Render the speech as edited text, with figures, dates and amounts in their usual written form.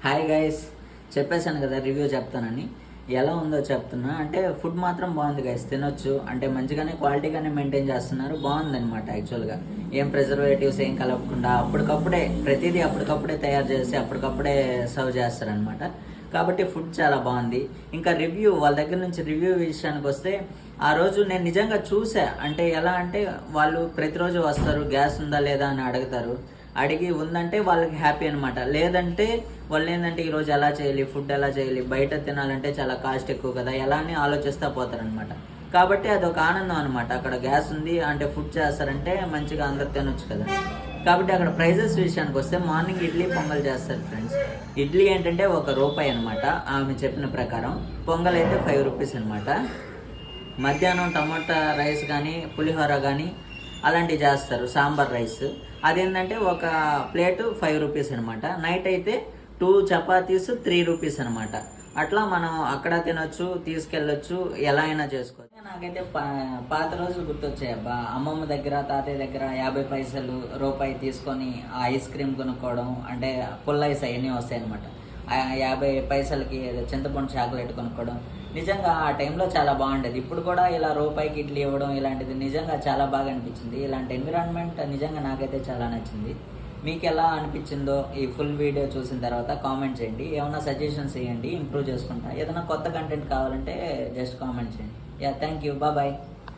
Hi guys, చెప్పేశాను కదా review చెప్తానని. ఎలా ఉందో చెప్తున్నా. అంటే ఫుడ్ మాత్రం బాగుంది గైస్, తినొచ్చు. అంటే మంచిగానే క్వాలిటీగానే మెయింటైన్ చేస్తున్నారు. బాగుందన్నమాట. యాక్చువల్గా ఏం ప్రిజర్వేటివ్స్ ఏం కలపకుండా అప్పటికప్పుడే ప్రతిదీ అప్పటికప్పుడే తయారు చేసి అప్పటికప్పుడే సర్వ్ చేస్తారనమాట. కాబట్టి ఫుడ్ చాలా బాగుంది. ఇంకా రివ్యూ, వాళ్ళ దగ్గర నుంచి రివ్యూ విషయానికి వస్తే, ఆ రోజు నేను నిజంగా చూసా. అంటే ఎలా అంటే, వాళ్ళు ప్రతిరోజు వస్తారు, గ్యాస్ ఉందా లేదా అని అడుగుతారు. అడిగి ఉందంటే వాళ్ళకి హ్యాపీ అనమాట. లేదంటే వాళ్ళు ఏంటంటే ఈరోజు ఎలా చేయాలి, ఫుడ్ ఎలా చేయాలి, బయట తినాలంటే చాలా కాస్ట్ ఎక్కువ కదా, ఎలా అని ఆలోచిస్తూ పోతారనమాట. కాబట్టి అదొక ఆనందం అనమాట. అక్కడ గ్యాస్ ఉంది అంటే ఫుడ్ చేస్తారంటే మంచిగా అందరు తినొచ్చు కదా. కాబట్టి అక్కడ ప్రైజెస్ విషయానికి వస్తే, మార్నింగ్ ఇడ్లీ పొంగల్ చేస్తారు ఫ్రెండ్స్. ఇడ్లీ ఏంటంటే ₹1 అనమాట ఆమె చెప్పిన ప్రకారం. పొంగల్ అయితే ₹5 అనమాట. మధ్యాహ్నం టమాటా రైస్ కానీ పులిహోర కానీ అలాంటివి చేస్తారు. సాంబార్ రైస్ అదేంటంటే ఒక ప్లేటు ₹5 అనమాట. నైట్ అయితే 2 చపాతీస్ ₹3 అనమాట. అట్లా మనం అక్కడ తినొచ్చు, తీసుకెళ్ళొచ్చు, ఎలా అయినా చేసుకోవచ్చు. నాకైతే పాత రోజులు గుర్తొచ్చాయి అబ్బా. అమ్మమ్మ దగ్గర, తాతయ్య దగ్గర 50 పైసలు, రూపాయి తీసుకొని ఆ ఐస్ క్రీమ్ కొనుక్కోవడం. అంటే పుల్ల ఐస్ అవన్నీ వస్తాయి అనమాట. 50 పైసలకి చింతపండు చాక్లెట్ కొనుక్కోవడం. నిజంగా ఆ టైంలో చాలా బాగుండేది. ఇప్పుడు కూడా ఇలా రూపాయికి ఇడ్లీ ఇవ్వడం ఇలాంటిది నిజంగా చాలా బాగా అనిపించింది. ఇలాంటి ఎన్విరాన్మెంట్ నిజంగా నాకైతే చాలా నచ్చింది. మీకు ఎలా అనిపించిందో ఈ ఫుల్ వీడియో చూసిన తర్వాత కామెంట్ చేయండి. ఏమైనా సజెషన్స్ ఇవ్వండి, ఇంప్రూవ్ చేసుకుంటా. ఏదైనా కొత్త కంటెంట్ కావాలంటే జస్ట్ కామెంట్ చేయండి. Thank you, bye.